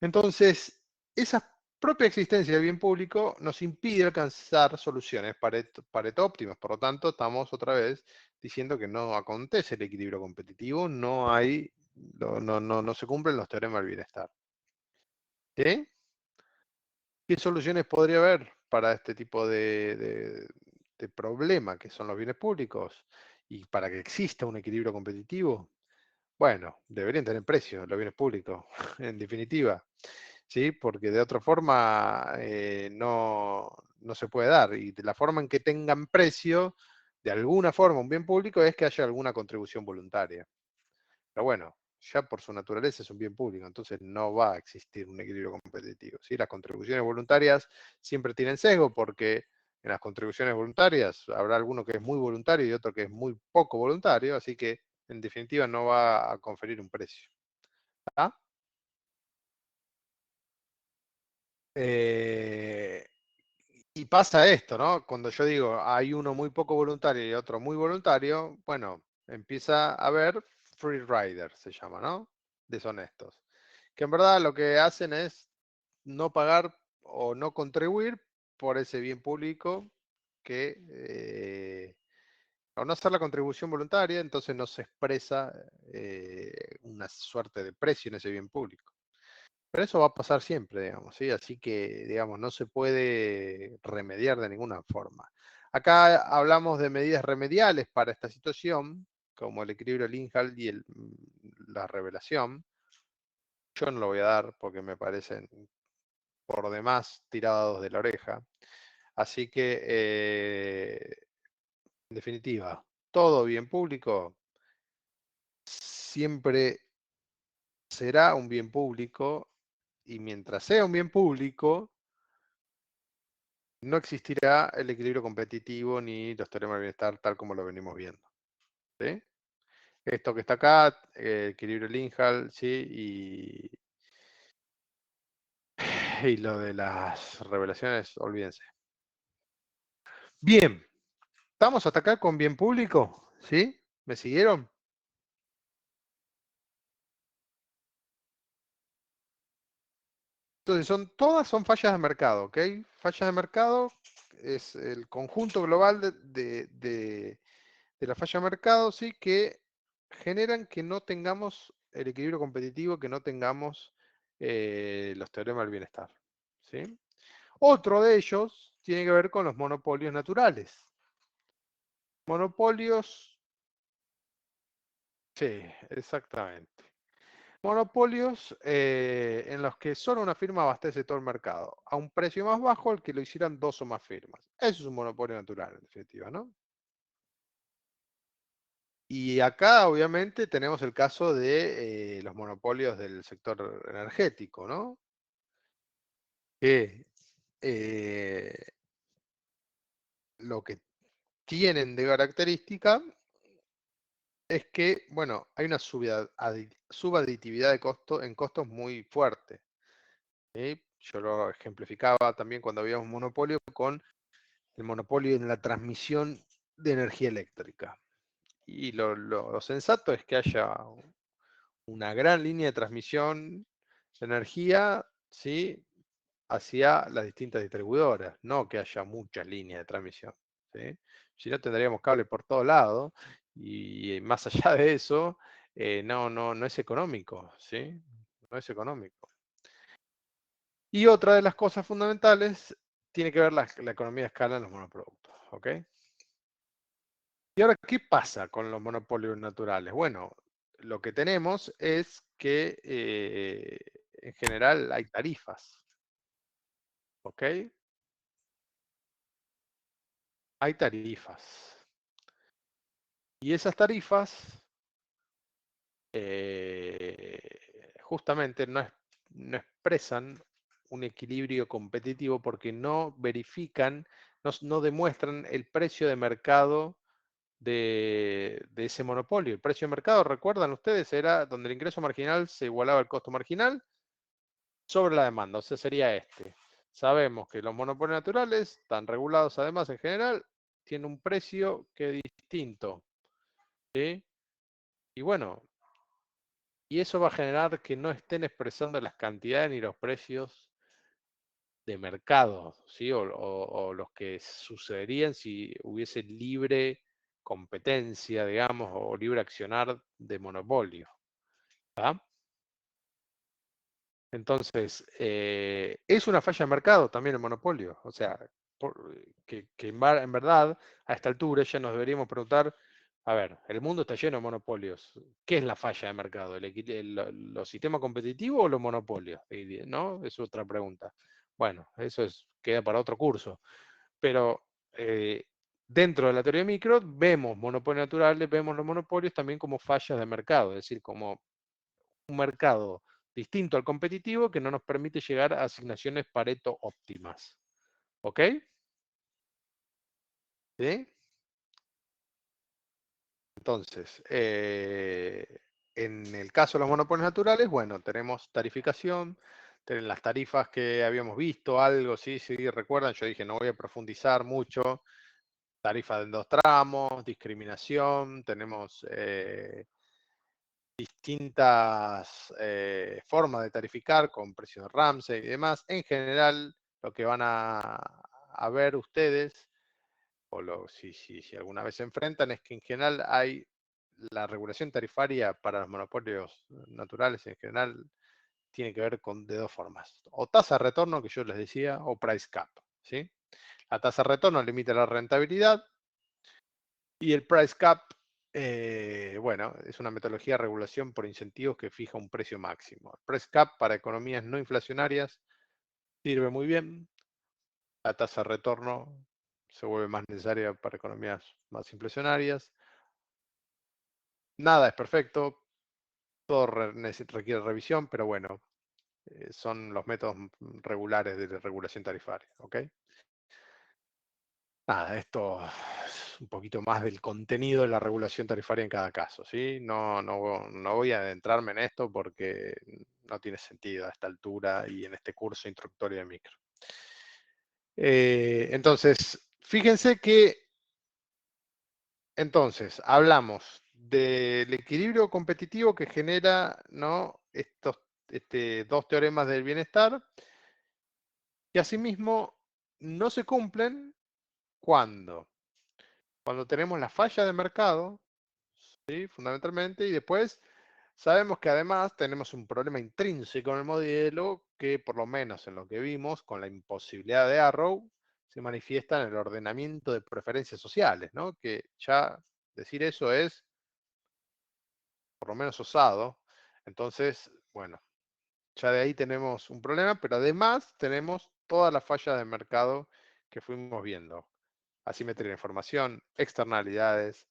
Entonces, esa propia existencia del bien público nos impide alcanzar soluciones Pareto óptimas. Por lo tanto, estamos otra vez diciendo que no acontece el equilibrio competitivo, no se cumplen los teoremas del bienestar. ¿Sí? ¿Qué soluciones podría haber para este tipo de problema que son los bienes públicos y para que exista un equilibrio competitivo? Bueno, deberían tener precio los bienes públicos, en definitiva, ¿sí? Porque de otra forma no se puede dar. Y de la forma en que tengan precio, de alguna forma, un bien público es que haya alguna contribución voluntaria. Pero bueno, ya por su naturaleza es un bien público, entonces no va a existir un equilibrio competitivo, ¿sí? Las contribuciones voluntarias siempre tienen sesgo porque en las contribuciones voluntarias habrá alguno que es muy voluntario y otro que es muy poco voluntario, así que en definitiva no va a conferir un precio. ¿Ah? Eh, y pasa esto, ¿no? Cuando yo digo hay uno muy poco voluntario y otro muy voluntario, bueno, empieza a haber free riders, se llama, ¿no? Deshonestos. Que en verdad lo que hacen es no pagar o no contribuir por ese bien público que, o no hacer la contribución voluntaria, entonces no se expresa una suerte de precio en ese bien público. Pero eso va a pasar siempre, digamos, ¿sí? Así que, digamos, no se puede remediar de ninguna forma. Acá hablamos de medidas remediales para esta situación, como el equilibrio Linhart y la revelación. Yo no lo voy a dar porque me parecen por demás tirados de la oreja. Así que, en definitiva, todo bien público siempre será un bien público y mientras sea un bien público, no existirá el equilibrio competitivo ni los teoremas de bienestar tal como lo venimos viendo, ¿sí? Esto que está acá, equilibrio Linhart, ¿sí? Y lo de las revelaciones, olvídense. Bien, ¿estamos hasta acá con bien público? ¿Sí? ¿Me siguieron? Entonces, todas son fallas de mercado, ¿ok? Fallas de mercado es el conjunto global de la falla de mercado, ¿sí? Que generan que no tengamos el equilibrio competitivo, que no tengamos los teoremas del bienestar, ¿sí? Otro de ellos tiene que ver con los monopolios naturales. Monopolios, sí, exactamente. Monopolios en los que solo una firma abastece todo el mercado, a un precio más bajo al que lo hicieran dos o más firmas. Eso es un monopolio natural, en definitiva, ¿no? Y acá, obviamente, tenemos el caso de los monopolios del sector energético, ¿no? Que lo que tienen de característica es que, bueno, hay una subaditividad de costo en costos muy fuerte. ¿Sí? Yo lo ejemplificaba también cuando había un monopolio con el monopolio en la transmisión de energía eléctrica. Y lo sensato es que haya una gran línea de transmisión de energía, ¿sí? Hacia las distintas distribuidoras, no que haya muchas líneas de transmisión, ¿sí? Si no tendríamos cable por todos lados y más allá de eso, no es económico, ¿sí? No es económico. Y otra de las cosas fundamentales tiene que ver la economía de escala en los monoproductos, ¿ok? Y ahora, ¿qué pasa con los monopolios naturales? Bueno, lo que tenemos es que en general hay tarifas, ¿ok? Hay tarifas. Y esas tarifas justamente no expresan un equilibrio competitivo porque no verifican, no demuestran el precio de mercado de ese monopolio. El precio de mercado, recuerdan ustedes, era donde el ingreso marginal se igualaba al costo marginal sobre la demanda, o sea, sería este. Sabemos que los monopolios naturales, están regulados además en general, tienen un precio que es distinto, ¿sí? Y bueno, y eso va a generar que no estén expresando las cantidades ni los precios de mercado, ¿sí? O los que sucederían si hubiese libre competencia, digamos, o libre accionar de monopolio. ¿Tá? Entonces, es una falla de mercado también el monopolio. O sea, que en verdad, a esta altura ya nos deberíamos preguntar, a ver, el mundo está lleno de monopolios. ¿Qué es la falla de mercado? ¿Los sistemas competitivos o los monopolios? ¿No? Es otra pregunta. Bueno, eso queda para otro curso. Pero dentro de la teoría micro vemos monopolios naturales, vemos los monopolios también como fallas de mercado, es decir, como un mercado distinto al competitivo que no nos permite llegar a asignaciones Pareto óptimas. ¿Ok? ¿Sí? Entonces, en el caso de los monopolios naturales, bueno, tenemos tarificación, tienen las tarifas que habíamos visto, algo, sí, recuerdan, yo dije, no voy a profundizar mucho, tarifa en dos tramos, discriminación, tenemos distintas formas de tarificar con precios de Ramsey y demás. En general, lo que van a ver ustedes, o si alguna vez se enfrentan, es que en general hay la regulación tarifaria para los monopolios naturales en general tiene que ver de dos formas. O tasa de retorno, que yo les decía, o price cap. ¿Sí? La tasa de retorno limita la rentabilidad y el price cap, bueno, es una metodología de regulación por incentivos que fija un precio máximo. El price cap para economías no inflacionarias sirve muy bien. La tasa de retorno se vuelve más necesaria para economías más inflacionarias. Nada es perfecto, todo requiere revisión, pero bueno, son los métodos regulares de regulación tarifaria. ¿Ok? Nada, esto es un poquito más del contenido de la regulación tarifaria en cada caso, ¿sí? No voy a adentrarme en esto porque no tiene sentido a esta altura y en este curso introductorio de micro. Entonces, fíjense que entonces hablamos del equilibrio competitivo que genera, ¿no?, estos dos teoremas del bienestar, que asimismo no se cumplen cuando tenemos la falla de mercado, ¿sí?, fundamentalmente, y después sabemos que además tenemos un problema intrínseco en el modelo que, por lo menos en lo que vimos, con la imposibilidad de Arrow, se manifiesta en el ordenamiento de preferencias sociales, ¿no? Que ya decir eso es, por lo menos, osado. Entonces, bueno, ya de ahí tenemos un problema, pero además tenemos todas las fallas de mercado que fuimos viendo. Asimetría de información, externalidades,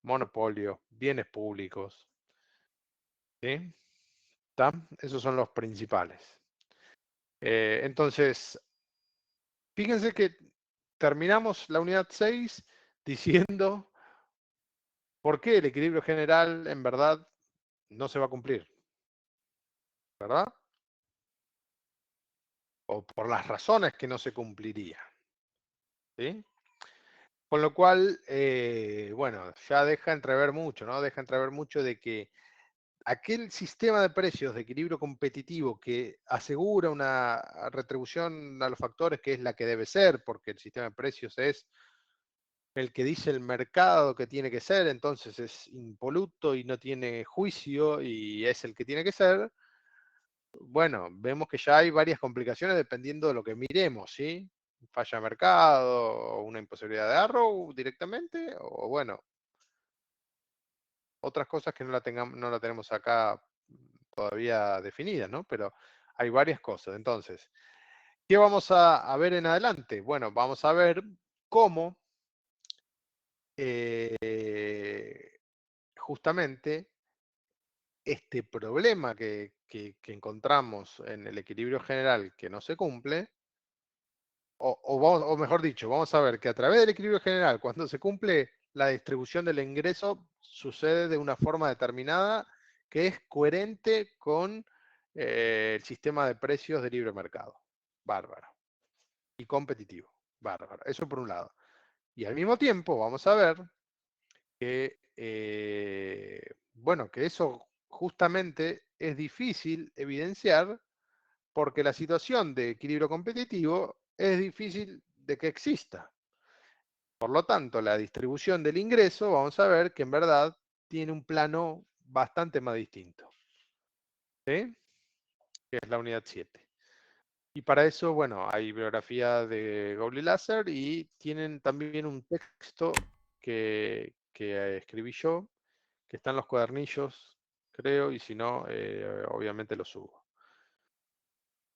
monopolio, bienes públicos, ¿sí? ¿Está? Esos son los principales. Entonces, fíjense que terminamos la unidad 6 diciendo por qué el equilibrio general en verdad no se va a cumplir, ¿verdad? O por las razones que no se cumpliría, ¿sí? Con lo cual, bueno, ya deja entrever mucho, ¿no? Deja entrever mucho de que aquel sistema de precios de equilibrio competitivo que asegura una retribución a los factores que es la que debe ser, porque el sistema de precios es el que dice el mercado que tiene que ser, entonces es impoluto y no tiene juicio y es el que tiene que ser. Bueno, vemos que ya hay varias complicaciones dependiendo de lo que miremos, ¿sí? Falla de mercado, o una imposibilidad de Arrow directamente, o bueno, otras cosas que no la tenemos acá todavía definidas, ¿no? Pero hay varias cosas. Entonces, ¿qué vamos a ver en adelante? Bueno, vamos a ver cómo justamente este problema que encontramos en el equilibrio general que no se cumple, o mejor dicho, vamos a ver que a través del equilibrio general, cuando se cumple, la distribución del ingreso sucede de una forma determinada que es coherente con el sistema de precios de libre mercado. Bárbaro. Y competitivo. Bárbaro. Eso por un lado. Y al mismo tiempo vamos a ver que, bueno, que eso justamente es difícil evidenciar porque la situación de equilibrio competitivo es difícil de que exista. Por lo tanto, la distribución del ingreso, vamos a ver que en verdad tiene un plano bastante más distinto, ¿sí? Que es la unidad 7. Y para eso, bueno, hay bibliografía de Gobli Lasser y tienen también un texto que escribí yo, que está en los cuadernillos, creo, y si no, obviamente lo subo.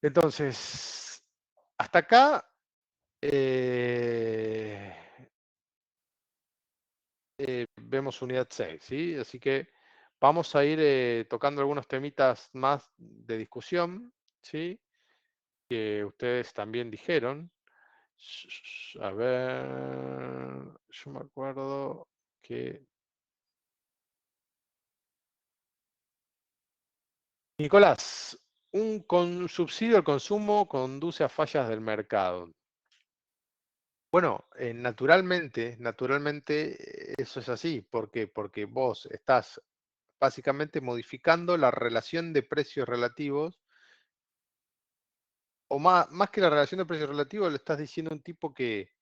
Entonces, hasta acá eh, vemos unidad 6, ¿sí? Así que vamos a ir tocando algunos temitas más de discusión, ¿sí? Que ustedes también dijeron. A ver, yo me acuerdo que... Nicolás, un subsidio al consumo conduce a fallas del mercado. Bueno, naturalmente eso es así. ¿Por qué? Porque vos estás básicamente modificando la relación de precios relativos, o más que la relación de precios relativos, le estás diciendo a un tipo que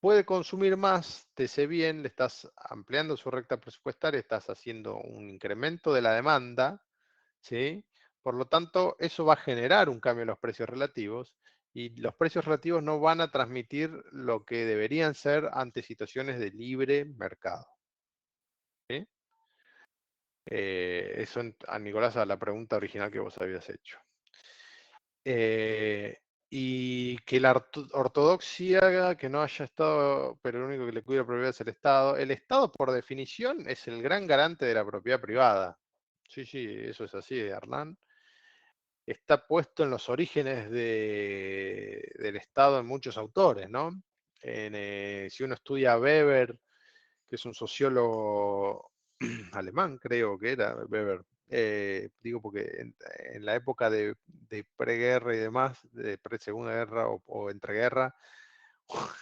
puede consumir más de ese bien, le estás ampliando su recta presupuestaria, estás haciendo un incremento de la demanda, ¿sí? Por lo tanto, eso va a generar un cambio en los precios relativos y los precios relativos no van a transmitir lo que deberían ser ante situaciones de libre mercado, ¿sí? Eso, a Nicolás, a la pregunta original que vos habías hecho. Y que la ortodoxia que no haya Estado, pero lo único que le cuida la propiedad es el Estado. El Estado, por definición, es el gran garante de la propiedad privada. Sí, sí, eso es así, Hernán. Está puesto en los orígenes del Estado en muchos autores, ¿no? Si uno estudia a Weber, que es un sociólogo alemán, creo que era Weber, digo porque en la época de preguerra y demás, de pre-segunda guerra o entreguerra,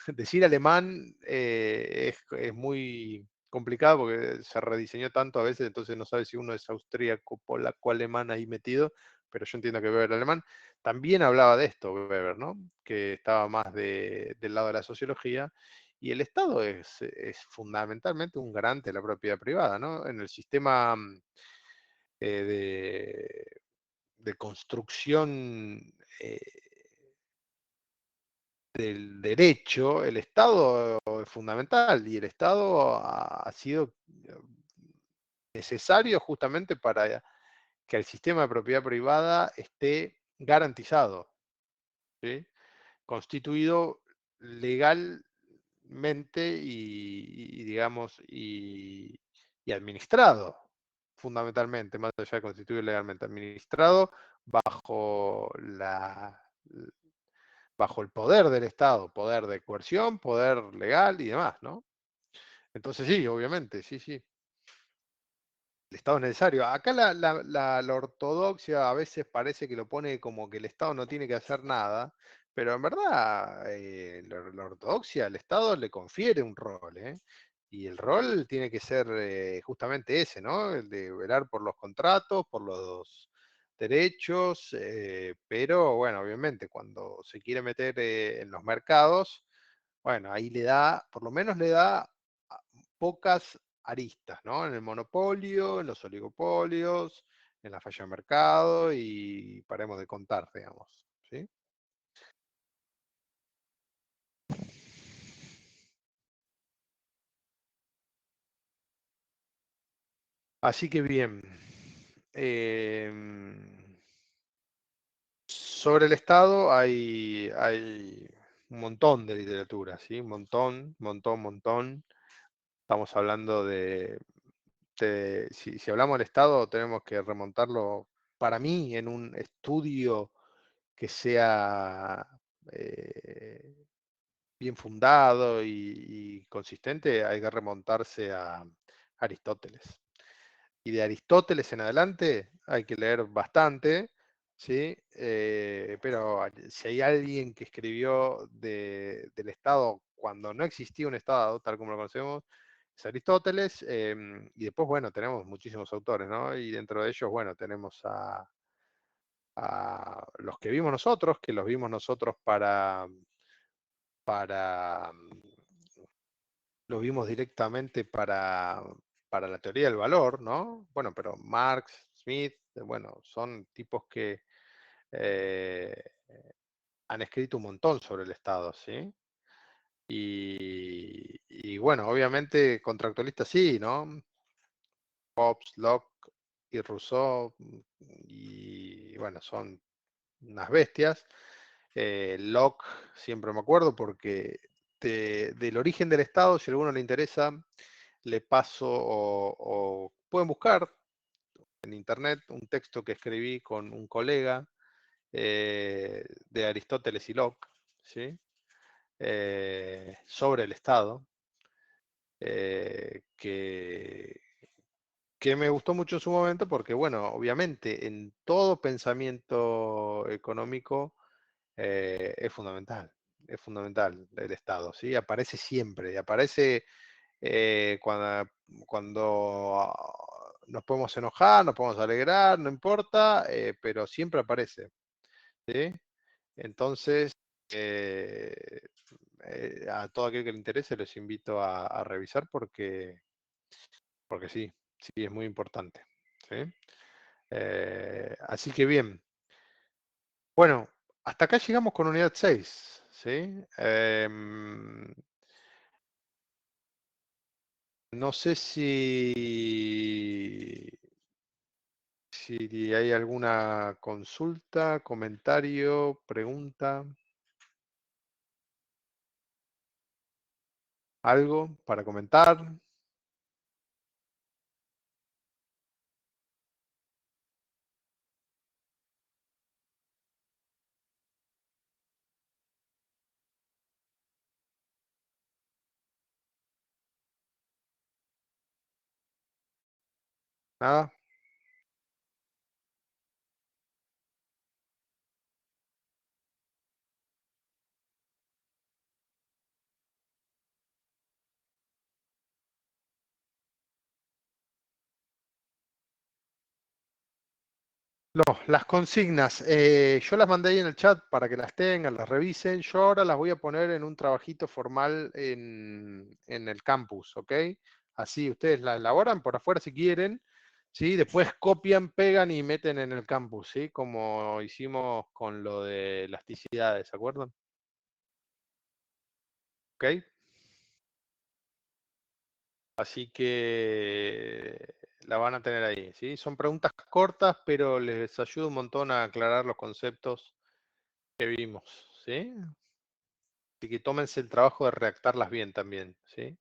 decir alemán es muy complicado porque se rediseñó tanto a veces, entonces no sabe si uno es austríaco, polaco, alemán ahí metido, pero yo entiendo que Weber alemán. También hablaba de esto, Weber, ¿no? Que estaba más del lado de la sociología. Y el Estado es fundamentalmente un garante de la propiedad privada, ¿no? En el sistema de construcción eh, del derecho, el Estado es fundamental y el Estado ha sido necesario justamente para que el sistema de propiedad privada esté garantizado, ¿sí? Constituido legalmente digamos, y administrado, fundamentalmente, más allá de constituir legalmente, administrado bajo bajo el poder del Estado, poder de coerción, poder legal y demás, ¿no? Entonces sí, obviamente, sí, sí. El Estado es necesario. Acá la ortodoxia a veces parece que lo pone como que el Estado no tiene que hacer nada, pero en verdad la ortodoxia, el Estado le confiere un rol, ¿eh? Y el rol tiene que ser justamente ese, ¿no? El de velar por los contratos, por los derechos, pero bueno, obviamente cuando se quiere meter en los mercados, bueno, ahí le da, por lo menos le da pocas aristas, ¿no? En el monopolio, en los oligopolios, en la falla de mercado y paremos de contar, digamos, ¿sí? Así que bien. Sobre el Estado hay un montón de literatura, ¿sí? Un montón, montón, montón. Estamos hablando si hablamos del Estado, tenemos que remontarlo, para mí, en un estudio que sea bien fundado y consistente, hay que remontarse a Aristóteles. Y de Aristóteles en adelante hay que leer bastante, ¿sí? Pero si hay alguien que escribió del Estado cuando no existía un Estado, tal como lo conocemos, es Aristóteles. Y después, bueno, tenemos muchísimos autores, ¿no? Y dentro de ellos, bueno, tenemos a los que vimos nosotros, que los vimos nosotros para lo vimos directamente para la teoría del valor, ¿no? Bueno, pero Marx, Smith, bueno, son tipos que eh, han escrito un montón sobre el Estado, ¿sí? Y bueno, obviamente contractualistas sí, ¿no? Hobbes, Locke y Rousseau, y bueno, son unas bestias. Locke, siempre me acuerdo, porque del origen del Estado, si a alguno le interesa, le paso o pueden buscar en internet un texto que escribí con un colega de Aristóteles y Locke, ¿sí? Sobre el Estado, que me gustó mucho en su momento porque, bueno, obviamente en todo pensamiento económico es fundamental el Estado, ¿sí? Aparece siempre, y aparece cuando nos podemos enojar, nos podemos alegrar, no importa, pero siempre aparece, ¿sí? Entonces, eh, a todo aquel que le interese, les invito a revisar porque sí, sí, es muy importante, ¿sí? Así que bien, bueno, hasta acá llegamos con unidad 6, ¿sí? No sé si hay alguna consulta, comentario, pregunta, algo para comentar. Nada. No, las consignas, yo las mandé ahí en el chat para que las tengan, las revisen. Yo ahora las voy a poner en un trabajito formal en el campus, ¿ok? Así ustedes las elaboran por afuera si quieren, ¿sí? Después copian, pegan y meten en el campus, ¿sí? Como hicimos con lo de elasticidades, ¿se acuerdan? ¿Ok? Así que la van a tener ahí, ¿sí? Son preguntas cortas, pero les ayuda un montón a aclarar los conceptos que vimos, ¿sí? Así que tómense el trabajo de redactarlas bien también, ¿sí?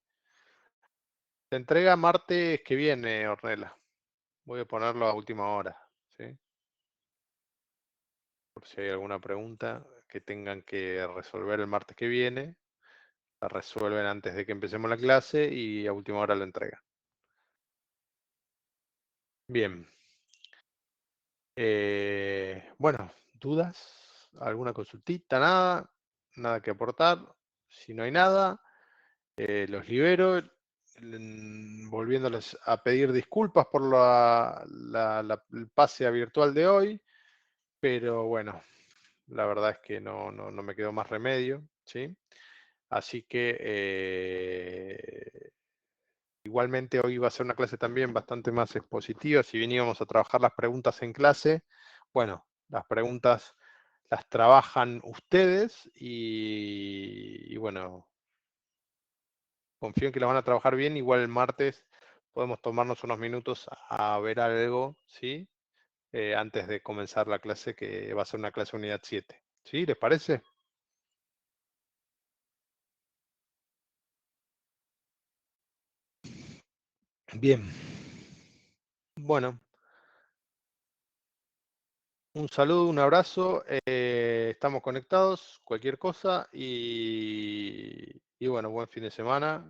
Se entrega martes que viene, Ornella. Voy a ponerlo a última hora, ¿sí? Por si hay alguna pregunta que tengan que resolver el martes que viene, la resuelven antes de que empecemos la clase y a última hora la entregan. Bien. Bueno, ¿dudas? ¿Alguna consultita? Nada. Nada que aportar. Si no hay nada, los libero, volviéndoles a pedir disculpas por el pase a virtual de hoy, pero bueno, la verdad es que no me quedó más remedio, ¿sí? Así que igualmente hoy va a ser una clase también bastante más expositiva. Si bien íbamos a trabajar las preguntas en clase, bueno, las preguntas las trabajan ustedes y bueno, confío en que las van a trabajar bien. Igual el martes podemos tomarnos unos minutos a ver algo, ¿sí? Antes de comenzar la clase, que va a ser una clase unidad 7. ¿Sí? ¿Les parece? Bien. Bueno, un saludo, un abrazo. Estamos conectados, cualquier cosa. Y bueno, buen fin de semana.